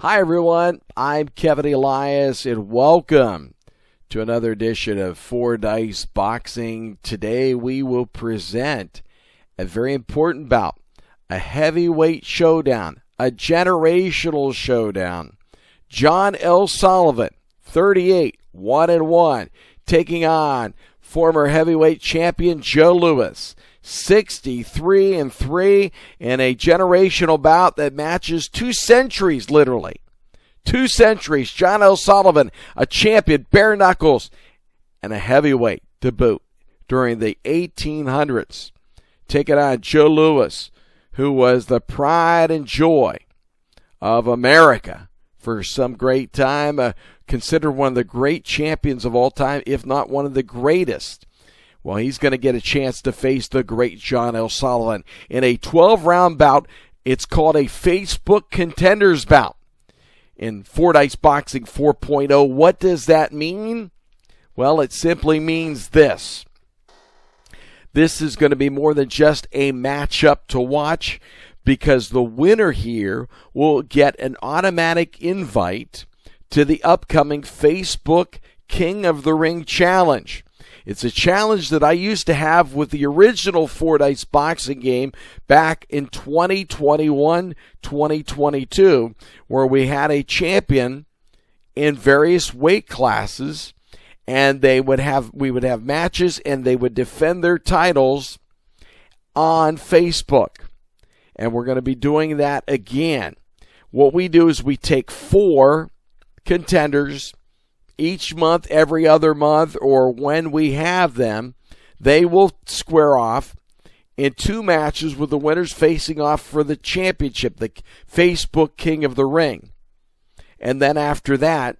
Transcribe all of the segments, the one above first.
Hi, everyone. I'm Kevin Elias, and welcome to another edition of Four Dice Boxing. Today, we will present a very important bout, a heavyweight showdown, a generational showdown. John L. Sullivan, 38, 1-1, taking on former heavyweight champion Joe Louis, 63-3, in a generational bout that matches 2 centuries, literally. 2 centuries. John L. Sullivan, a champion, bare knuckles, and a heavyweight to boot during the 1800s. Taking on Joe Louis, who was the pride and joy of America for some great time, considered one of the great champions of all time, if not one of the greatest. Well, he's going to get a chance to face the great John L. Sullivan in a 12-round bout. It's called a Facebook Contenders bout in Four Dice Boxing 4.0. What does that mean? Well, it simply means this. This is going to be more than just a matchup to watch, because the winner here will get an automatic invite to the upcoming Facebook King of the Ring Challenge. It's a challenge that I used to have with the original Four Dice Boxing game back in 2021, 2022, where we had a champion in various weight classes, and we would have matches, and they would defend their titles on Facebook. And we're going to be doing that again. What we do is we take 4 contenders each month, every other month, or when we have them. They will square off in 2 matches, with the winners facing off for the championship, the Facebook King of the Ring. And then after that,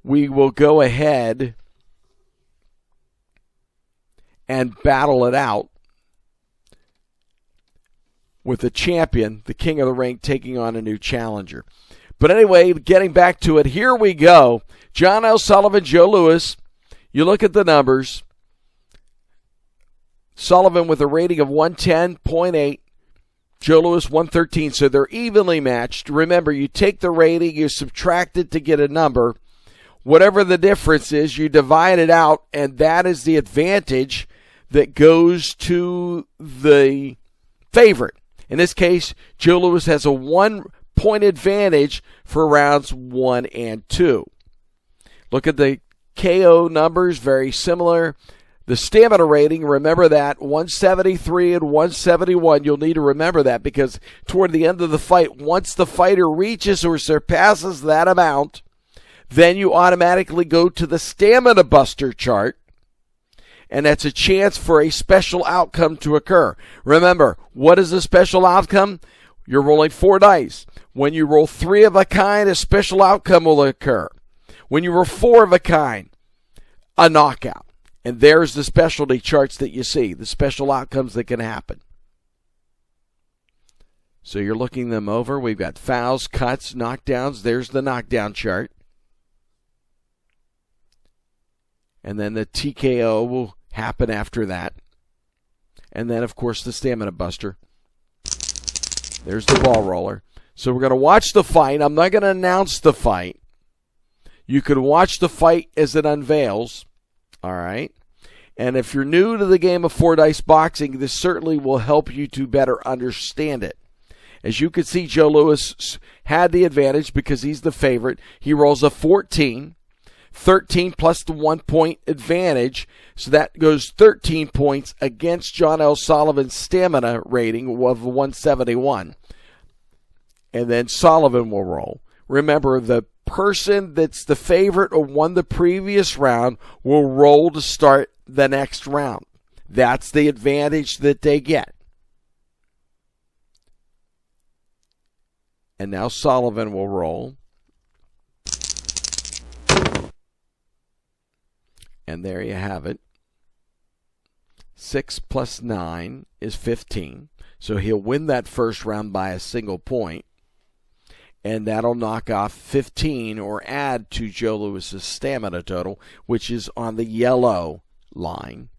we will go ahead and battle it out with the champion, the King of the Ring, taking on a new challenger. But anyway, getting back to it, here we go. John L. Sullivan, Joe Louis. You look at the numbers. Sullivan with a rating of 110.8. Joe Louis 113. So they're evenly matched. Remember, you take the rating, you subtract it to get a number. Whatever the difference is, you divide it out, and that is the advantage that goes to the favorite. In this case, Joe Louis has a 1-point advantage for rounds 1 and 2. Look at the KO numbers, very similar. The stamina rating, remember that, 173 and 171. You'll need to remember that, because toward the end of the fight, once the fighter reaches or surpasses that amount, then you automatically go to the Stamina Buster chart, and that's a chance for a special outcome to occur. Remember, what is a special outcome? You're rolling 4 dice. When you roll 3 of a kind, a special outcome will occur. When you roll 4 of a kind, a knockout. And there's the specialty charts that you see, the special outcomes that can happen. So you're looking them over. We've got fouls, cuts, knockdowns. There's the knockdown chart. And then the TKO will happen after that. And then, of course, the Stamina Buster. There's the ball roller. So we're going to watch the fight. I'm not going to announce the fight. You can watch the fight as it unveils. All right. And if you're new to the game of Four Dice Boxing, this certainly will help you to better understand it. As you can see, Joe Louis had the advantage because he's the favorite. He rolls a 14. 13 plus the 1-point advantage, so that goes 13 points against John L. Sullivan's stamina rating of 171. And then Sullivan will roll. Remember, the person that's the favorite or won the previous round will roll to start the next round. That's the advantage that they get. And now Sullivan will roll. And there you have it. 6 plus 9 is 15. So he'll win that first round by a single point. And that'll knock off 15 or add to Joe Louis's stamina total, which is on the yellow line.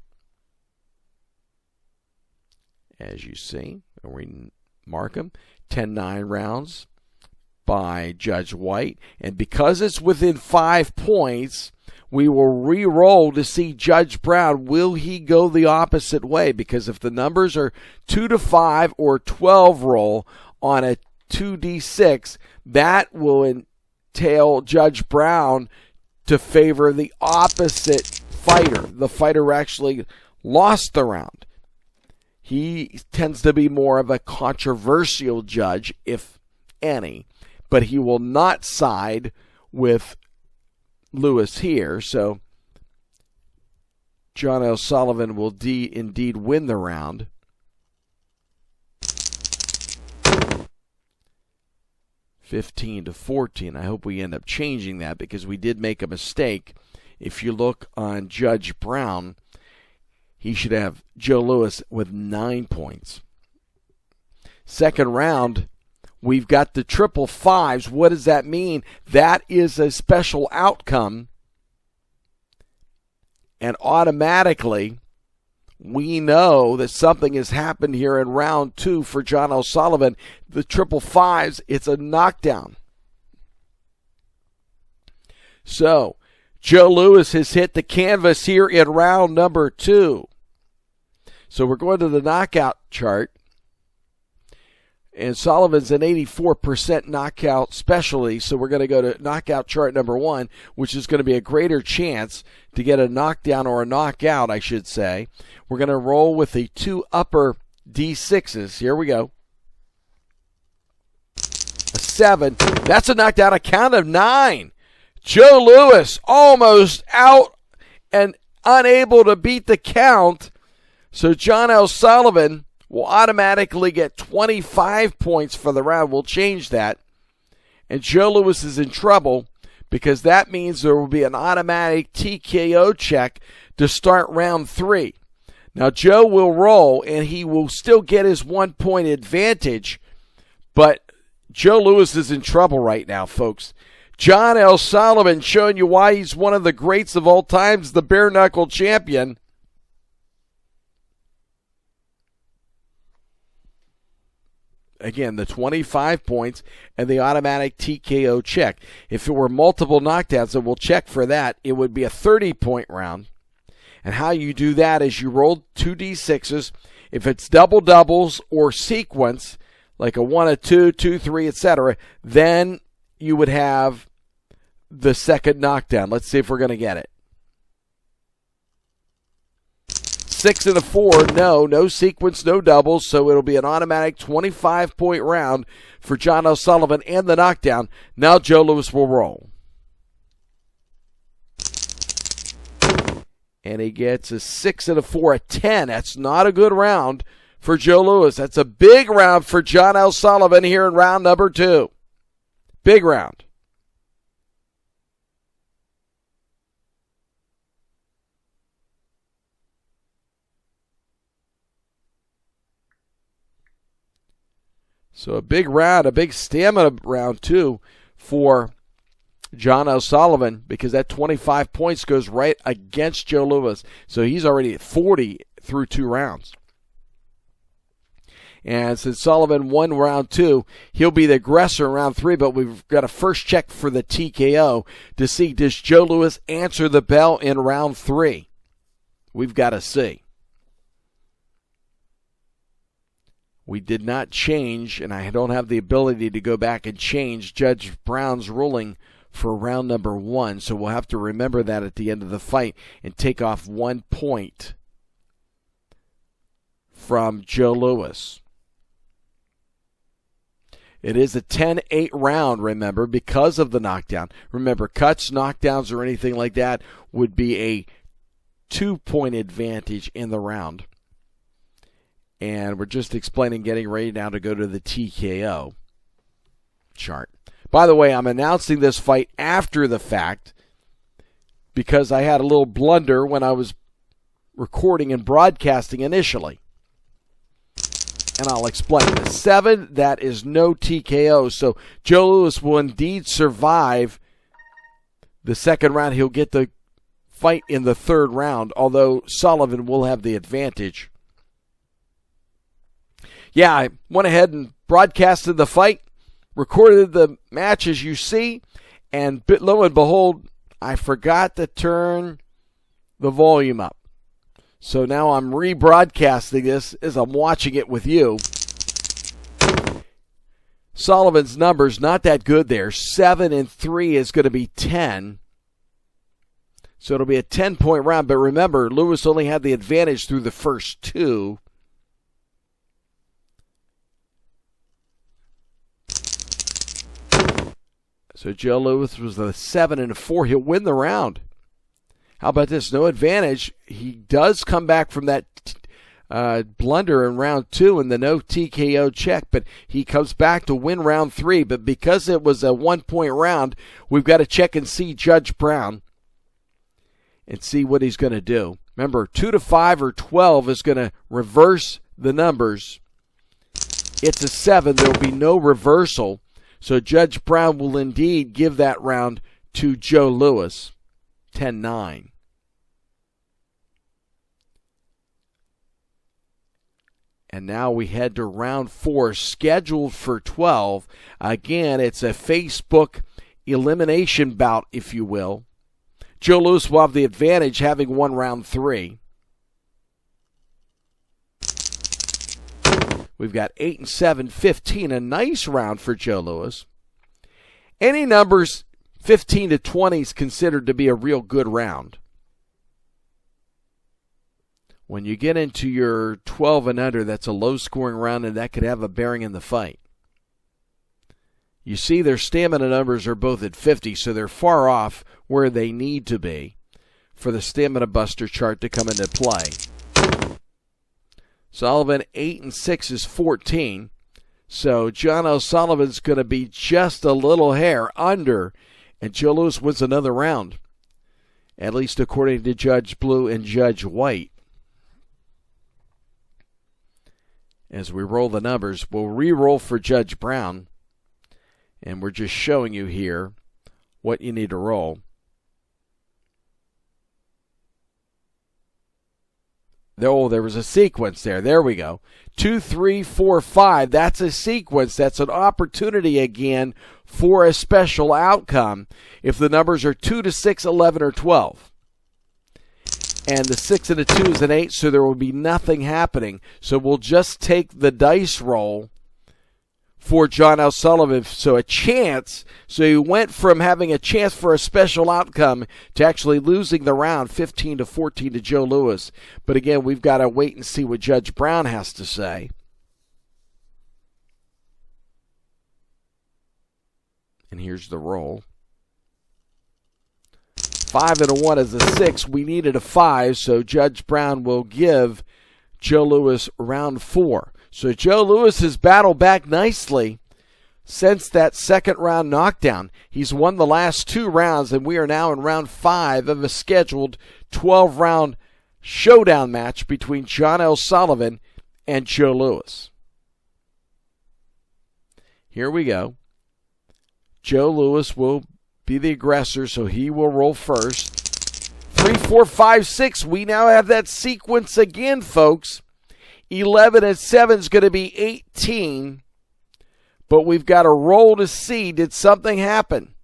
As you see, and we mark them, 10-9 rounds. by Judge White. And because it's within 5 points, we will re-roll to see Judge Brown. Will he go the opposite way? Because if the numbers are 2 to 5 or 12 roll on a 2d6, that will entail Judge Brown to favor the opposite fighter. The fighter actually lost the round. He tends to be more of a controversial judge, if any, but he will not side with Lewis here. So John L. Sullivan will indeed win the round. $15-14. I hope we end up changing that because we did make a mistake. If you look on Judge Brown, he should have Joe Lewis with 9 points. Second round, we've got the triple fives. What does that mean? That is a special outcome. And automatically, we know that something has happened here in round 2 for John O'Sullivan. The triple fives, it's a knockdown. So, Joe Lewis has hit the canvas here in round number 2. So we're going to the knockout chart. And Sullivan's an 84% knockout specialty, so we're going to go to knockout chart number 1, which is going to be a greater chance to get a knockdown or a knockout, I should say. We're going to roll with the 2 upper D6s. Here we go. A 7. That's a knockdown. A count of 9. Joe Lewis almost out and unable to beat the count. So John L. Sullivan will automatically get 25 points for the round. We'll change that. And Joe Lewis is in trouble because that means there will be an automatic TKO check to start round 3. Now, Joe will roll, and he will still get his 1-point advantage, but Joe Lewis is in trouble right now, folks. John L. Sullivan showing you why he's one of the greats of all times, the bare-knuckle champion. Again, the 25 points and the automatic TKO check. If it were multiple knockdowns, and we'll check for that, it would be a 30-point round. And how you do that is you roll 2d6s. If it's double-doubles or sequence, like a 1, a 2, 2, 3, etc., then you would have the second knockdown. Let's see if we're going to get it. 6 and a 4, no sequence, no doubles, so it'll be an automatic 25-point round for John O'Sullivan and the knockdown. Now Joe Lewis will roll. And he gets a 6 and a 4, a 10. That's not a good round for Joe Lewis. That's a big round for John L. Sullivan here in round number 2. Big round. So a big round, a big stamina round, too, for John O'Sullivan because that 25 points goes right against Joe Lewis. So he's already at 40 through 2 rounds. And since Sullivan won round 2, he'll be the aggressor in round 3, but we've got to first check for the TKO to see, does Joe Lewis answer the bell in round 3? We've got to see. We did not change, and I don't have the ability to go back and change Judge Brown's ruling for round number 1, so we'll have to remember that at the end of the fight and take off 1 point from Joe Lewis. It is a 10-8 round, remember, because of the knockdown. Remember, cuts, knockdowns, or anything like that would be a 2-point advantage in the round. And we're just explaining, getting ready now to go to the TKO chart. By the way, I'm announcing this fight after the fact because I had a little blunder when I was recording and broadcasting initially. And I'll explain. The 7, that is no TKO. So Joe Lewis will indeed survive the second round. He'll get the fight in the third round, although Sullivan will have the advantage. Yeah, I went ahead and broadcasted the fight recorded the match as you see, and lo and behold, I forgot to turn the volume up. So now I'm rebroadcasting this as I'm watching it with you. Sullivan's numbers not that good there. 7 and 3 is going to be 10. So it'll be a 10-point round. But remember, Lewis only had the advantage through the first 2. So Joe Lewis was the 7 and 4. He'll win the round. How about this? No advantage. He does come back from that blunder in round 2 and the no TKO check, but he comes back to win round 3. But because it was a 1-point round, we've got to check and see Judge Brown and see what he's going to do. Remember, 2 to 5 or 12 is going to reverse the numbers. It's a 7. There will be no reversal. So Judge Brown will indeed give that round to Joe Lewis, 10-9. And now we head to round 4, scheduled for 12. Again, it's a Facebook elimination bout, if you will. Joe Lewis will have the advantage, having won round 3. We've got 8 and 7, 15. A nice round for Joe Lewis. Any numbers 15 to 20 is considered to be a real good round. When you get into your 12 and under, that's a low-scoring round, and that could have a bearing in the fight. You see their stamina numbers are both at 50, so they're far off where they need to be for the Stamina Buster chart to come into play. Sullivan, 8 and 6 is 14. So John O'Sullivan's going to be just a little hair under, and Joe Lewis wins another round, at least according to Judge Blue and Judge White. As we roll the numbers, we'll re-roll for Judge Brown, and we're just showing you here what you need to roll. Oh, there was a sequence there. There we go. 2, 3, 4, 5. That's a sequence. That's an opportunity again for a special outcome if the numbers are 2 to 6, 11, or 12. And the 6 and the 2 is an 8, so there will be nothing happening. So we'll just take the dice roll for John L. Sullivan. So a chance. So he went from having a chance for a special outcome to actually losing the round 15 to 14 to Joe Lewis. But again, we've got to wait and see what Judge Brown has to say. And here's the roll. 5 and a 1 is a 6. We needed a 5, so Judge Brown will give Joe Lewis round 4. So Joe Lewis has battled back nicely since that second round knockdown. He's won the last 2 rounds, and we are now in round 5 of a scheduled 12-round showdown match between John L. Sullivan and Joe Lewis. Here we go. Joe Lewis will be the aggressor, so he will roll first. 3, 4, 5, 6. We now have that sequence again, folks. 11 and 7 is going to be 18. But we've got to roll to see, did something happen?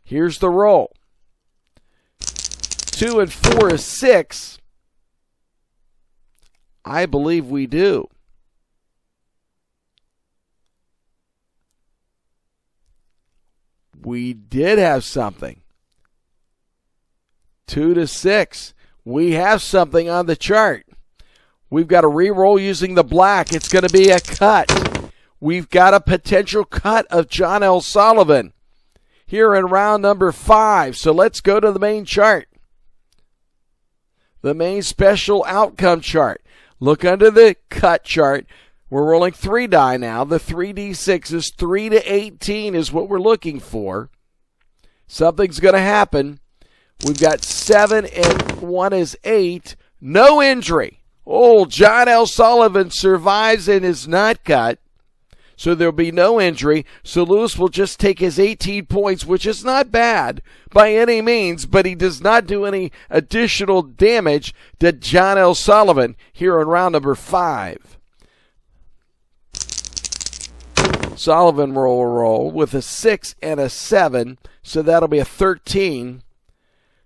Here's the roll. 2 and 4 is 6. I believe we do. We did have something. 2 to 6. We have something on the chart. We've got a re-roll using the black. It's going to be a cut. We've got a potential cut of John L. Sullivan here in round number 5. So let's go to the main chart. The main special outcome chart. Look under the cut chart. We're rolling 3 die now. The 3d6 is 3 to 18 is what we're looking for. Something's going to happen. We've got 7 and 1 is 8. No injury. Oh, John L. Sullivan survives and is not cut. So there'll be no injury. So Lewis will just take his 18 points, which is not bad by any means, but he does not do any additional damage to John L. Sullivan here in round number 5. Sullivan will roll with a 6 and a 7, so that'll be a 13.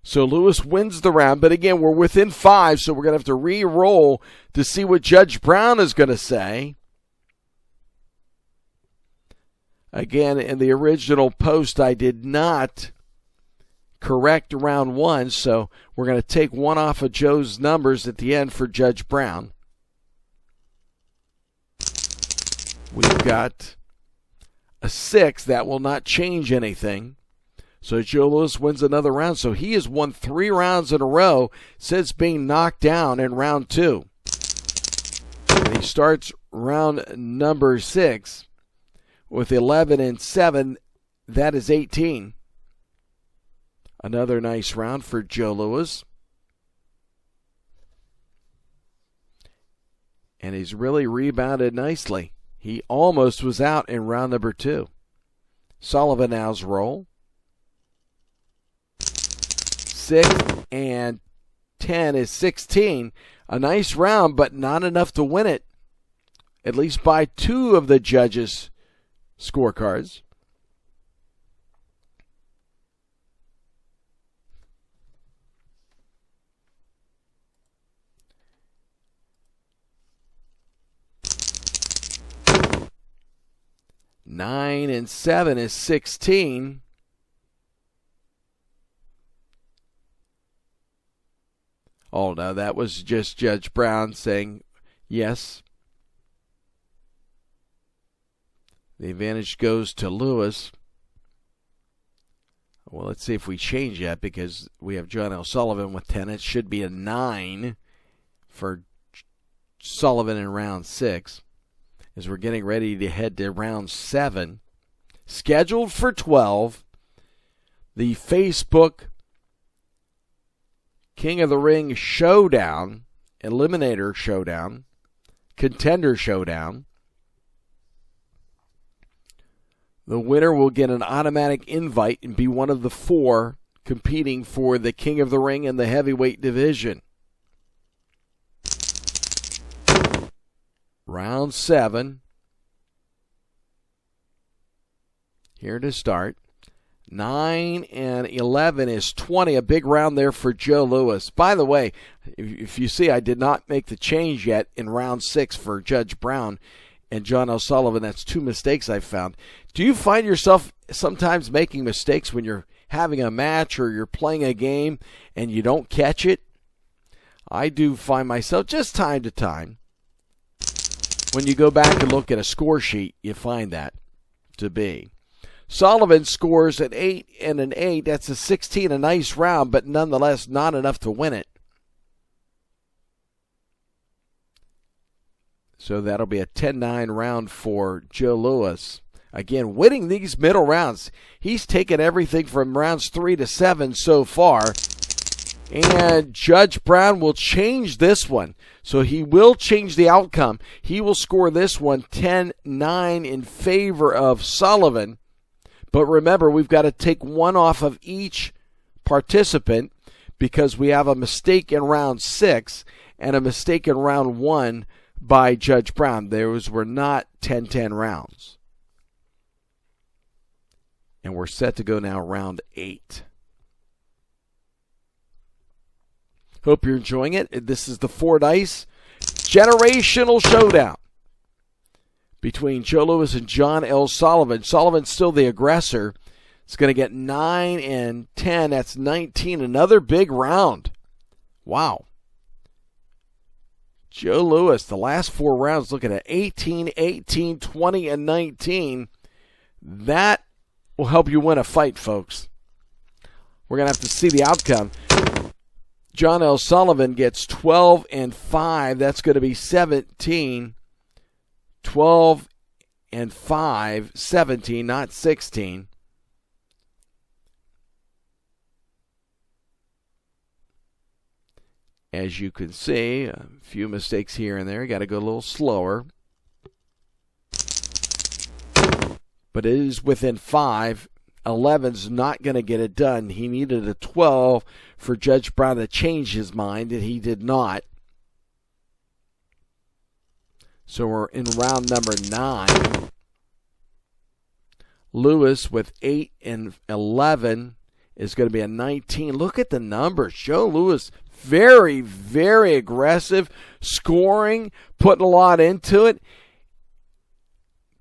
So Lewis wins the round, but again, we're within 5, so we're going to have to re-roll to see what Judge Brown is going to say. Again, in the original post, I did not correct round 1, so we're going to take one off of Joe's numbers at the end for Judge Brown. We've got a 6. That will not change anything. So Joe Lewis wins another round. So he has won 3 rounds in a row since being knocked down in round 2. And he starts round number 6 with 11 and 7. That is 18. Another nice round for Joe Lewis. And he's really rebounded nicely. He almost was out in round number 2. Sullivan now's roll. 6 and 10 is 16. A nice round, but not enough to win it. At least by 2 of the judges' scorecards. Nine and 7 is 16. Oh, no, that was just Judge Brown saying yes. The advantage goes to Lewis. Well, let's see if we change that because we have John L. Sullivan with 10. It should be a 9 for Sullivan in round 6 as we're getting ready to head to round 7. Scheduled for 12, the Facebook King of the Ring Showdown, Eliminator Showdown, Contender Showdown. The winner will get an automatic invite and be one of the 4 competing for the King of the Ring in the heavyweight division. Round 7. Here to start. 9 and 11 is 20. A big round there for Joe Lewis. By the way, if you see, I did not make the change yet in round 6 for Judge Brown and John L. Sullivan. That's 2 mistakes I found. Do you find yourself sometimes making mistakes when you're having a match or you're playing a game and you don't catch it? I do find myself just time to time. When you go back and look at a score sheet, you find that to be. Sullivan scores an 8 and an 8. That's a 16, a nice round, but nonetheless not enough to win it. So that'll be a 10-9 round for Joe Lewis. Again, winning these middle rounds. He's taken everything from rounds 3 to 7 so far. And Judge Brown will change this one. So he will change the outcome. He will score this one 10-9 in favor of Sullivan. But remember, we've got to take one off of each participant because we have a mistake in round 6 and a mistake in round 1 by Judge Brown. Those were not 10-10 rounds. And we're set to go now round 8. Hope you're enjoying it. This is the 4 Dice Generational Showdown between Joe Lewis and John L. Sullivan. Sullivan's still the aggressor. It's going to get 9 and 10. That's 19. Another big round. Wow. Joe Lewis, the last 4 rounds, looking at 18, 18, 20, and 19. That will help you win a fight, folks. We're going to have to see the outcome. John L. Sullivan gets 12 and 5. That's going to be 17. 12 and 5, 17, not 16. As you can see, a few mistakes here and there. Got to go a little slower. But it is within 5. 11's not going to get it done. He needed a 12 for Judge Brown to change his mind, and he did not. So we're in round number 9. Lewis with 8 and 11 is going to be a 19. Look at the numbers. Joe Lewis, very, very aggressive, scoring, putting a lot into it.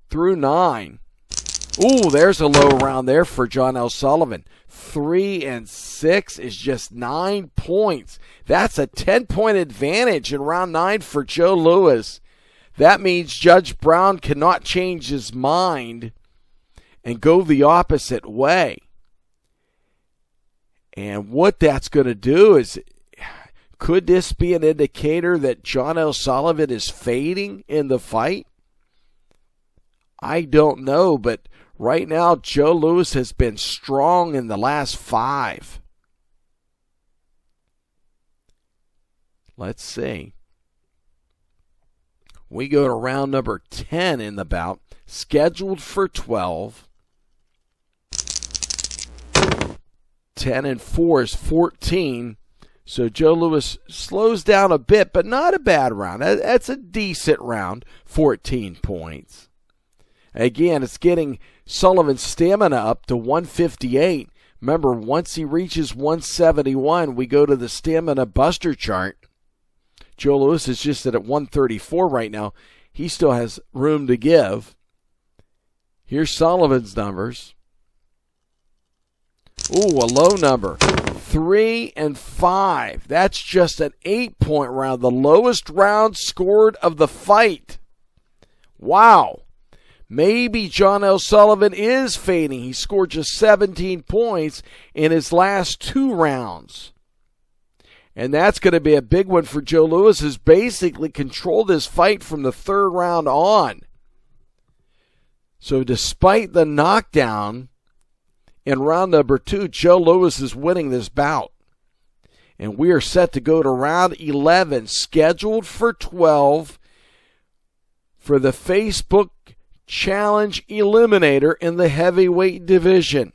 Through 9. Ooh, there's a low round there for John L. Sullivan. 3 and 6 is just 9 points. That's a 10-point advantage in round 9 for Joe Lewis. That means Judge Brown cannot change his mind and go the opposite way. And what that's going to do is, could this be an indicator that John L. Sullivan is fading in the fight? I don't know, but right now Joe Lewis has been strong in the last 5. Let's see. We go to round number 10 in the bout, scheduled for 12. 10 and 4 is 14. So Joe Lewis slows down a bit, but not a bad round. That's a decent round, 14 points. Again, it's getting Sullivan's stamina up to 158. Remember, once he reaches 171, we go to the stamina buster chart. Joe Lewis is just at 134 right now. He still has room to give. Here's Sullivan's numbers. Ooh, a low number. 3 and 5. That's just an 8-point round. The lowest round scored of the fight. Wow. Maybe John L. Sullivan is fading. He scored just 17 points in his last 2 rounds. And that's going to be a big one for Joe Lewis, who's basically controlled this fight from the 3rd round on. So despite the knockdown in round number 2, Joe Lewis is winning this bout. And we are set to go to round 11, scheduled for 12 for the Facebook Challenge Eliminator in the heavyweight division.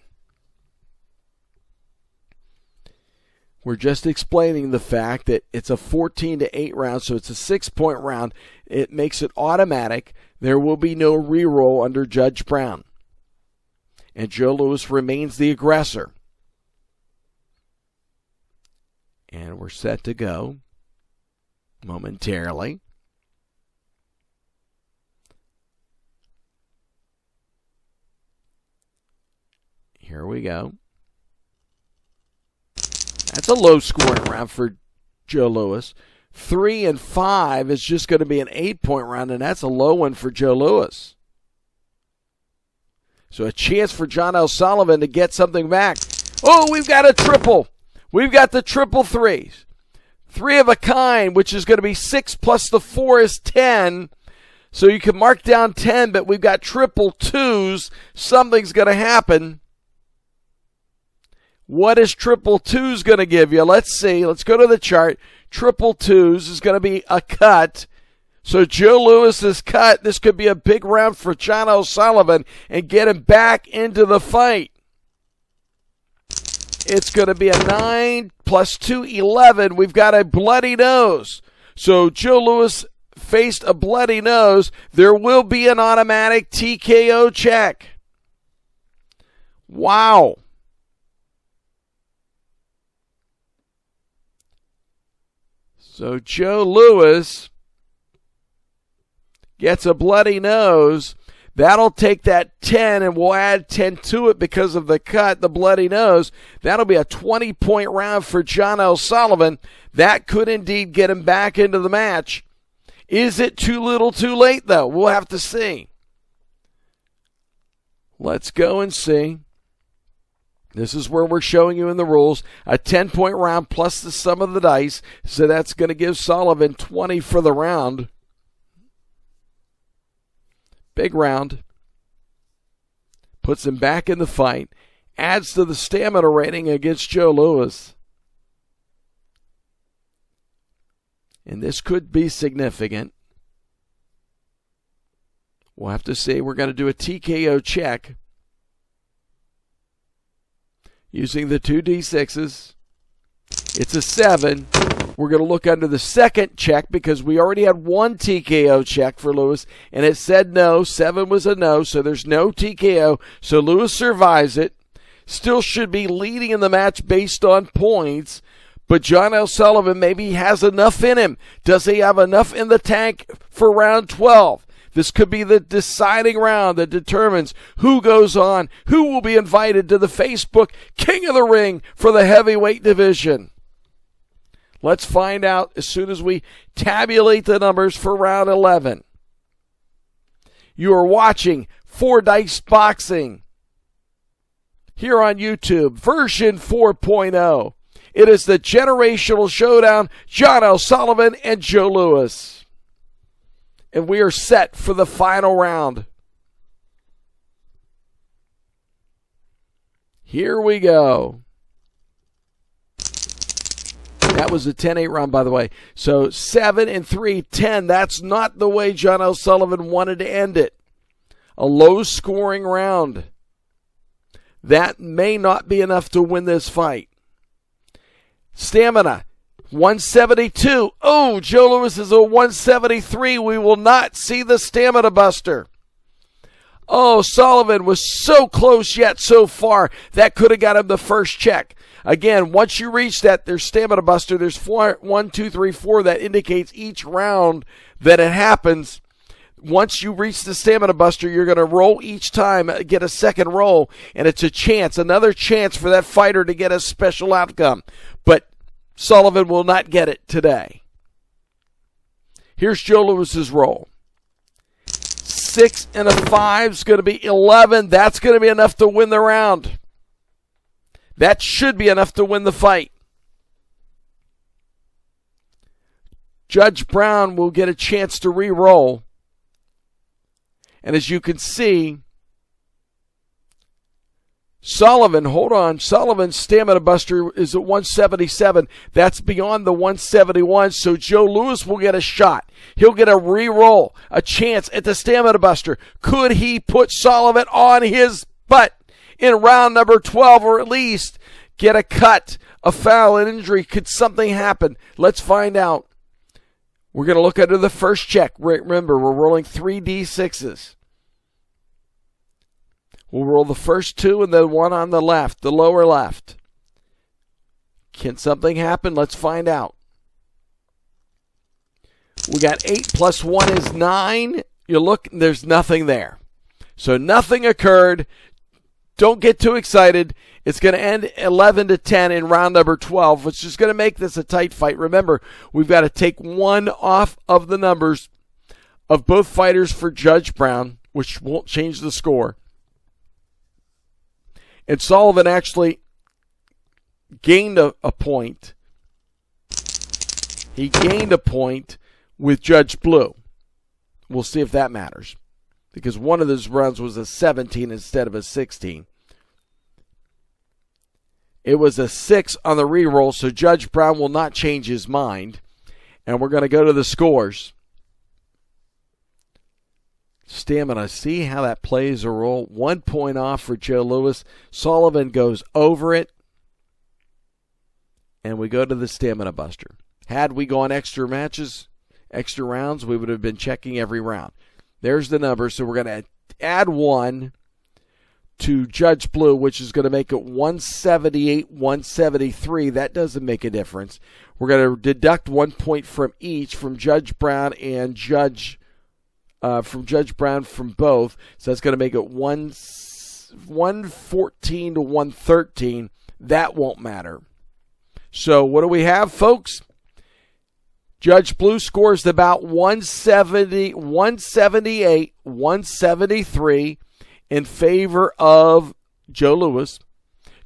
We're just explaining the fact that it's a 14-8 round, so it's a 6-point round. It makes it automatic. There will be no reroll under Judge Brown. And Joe Lewis remains the aggressor. And we're set to go momentarily. Here we go. That's a low-scoring round for Joe Lewis. 3 and 5 is just going to be an 8-point round, and that's a low one for Joe Lewis. So a chance for John L. Sullivan to get something back. Oh, we've got a triple. We've got the triple threes. 3 of a kind, which is going to be 6 plus the 4 is 10. So you can mark down 10, but we've got triple twos. Something's going to happen. What is triple twos going to give you? Let's see. Let's go to the chart. Triple twos is going to be a cut. So Joe Lewis is cut. This could be a big round for John L. Sullivan and get him back into the fight. It's going to be a 9 plus 2, 11. We've got a bloody nose. So Joe Lewis faced a bloody nose. There will be an automatic TKO check. Wow. So Joe Lewis gets a bloody nose. That'll take that 10, and we'll add 10 to it because of the cut, the bloody nose. That'll be a 20-point round for John L. Sullivan. That could indeed get him back into the match. Is it too little too late, though? We'll have to see. Let's go and see. This is where we're showing you in the rules. A 10-point round plus the sum of the dice. So that's going to give Sullivan 20 for the round. Big round. Puts him back in the fight. Adds to the stamina rating against Joe Lewis. And this could be significant. We'll have to see. We're going to do a TKO check. Using the 2d6s. It's a 7. We're going to look under the second check because we already had one TKO check for Lewis, and it said no. 7 was a no, so there's no TKO. So Lewis survives it. Still should be leading in the match based on points, but John L. Sullivan maybe has enough in him. Does he have enough in the tank for round 12? This could be the deciding round that determines who goes on, who will be invited to the Facebook King of the Ring for the heavyweight division. Let's find out as soon as we tabulate the numbers for round 11. You are watching 4 Dice Boxing here on YouTube, version 4.0. It is the generational showdown, John L. Sullivan and Joe Louis. And we are set for the final round. Here we go. That was a 10-8 round, by the way. So 7-3, 10. That's not the way John L. Sullivan wanted to end it. A low-scoring round. That may not be enough to win this fight. Stamina, 172. Oh, Joe Louis is a 173. We will not see the stamina buster. Oh, Sullivan was so close yet so far. That could have got him the first check. Again, once you reach that, there's stamina buster. There's 1, 2, 3, 4 that indicates each round that it happens. Once you reach the stamina buster, you're going to roll each time, get a second roll, and it's a chance, another chance for that fighter to get a special outcome. But Sullivan will not get it today. Here's Joe Louis's roll. 6 and a 5 is going to be 11. That's going to be enough to win the round. That should be enough to win the fight. Judge Brown will get a chance to re-roll. And as you can see, Sullivan's stamina buster is at 177. That's beyond the 171, so Joe Louis will get a shot. He'll get a re-roll, a chance at the stamina buster. Could he put Sullivan on his butt in round number 12, or at least get a cut, a foul, an injury? Could something happen? Let's find out. We're going to look under the first check. Remember, we're rolling 3 D6s. We'll roll the first 2 and then 1 on the left, the lower left. Can something happen? Let's find out. We got 8 plus 1 is 9. You look, there's nothing there. So nothing occurred. Don't get too excited. It's going to end 11-10 in round number 12, which is going to make this a tight fight. Remember, we've got to take 1 off of the numbers of both fighters for Judge Brown, which won't change the score. And Sullivan actually gained a point. He gained a point with Judge Blue. We'll see if that matters, because one of those rounds was a 17 instead of a 16. It was a 6 on the reroll, so Judge Brown will not change his mind. And we're going to go to the scores. Stamina, see how that plays a role? 1 point off for Joe Louis. Sullivan goes over it. And we go to the stamina buster. Had we gone extra matches, extra rounds, we would have been checking every round. There's the number, so we're going to add 1 to Judge Blue, which is going to make it 178, 173. That doesn't make a difference. We're going to deduct 1 point from each, from Judge Brown and Judge Brown from both. So that's going to make it 114 to 113. That won't matter. So what do we have, folks? Judge Blue scores about 170, 178, 173 in favor of Joe Louis.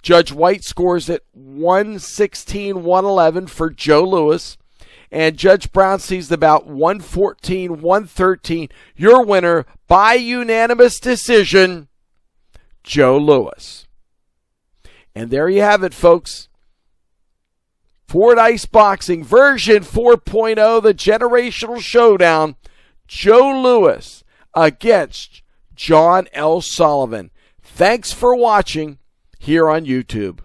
Judge White scores at 116, 111 for Joe Louis. And Judge Brown sees about 114, 113. Your winner by unanimous decision, Joe Louis. And there you have it, folks. 4 Dice Boxing version 4.0, the generational showdown. Joe Louis against John L. Sullivan. Thanks for watching here on YouTube.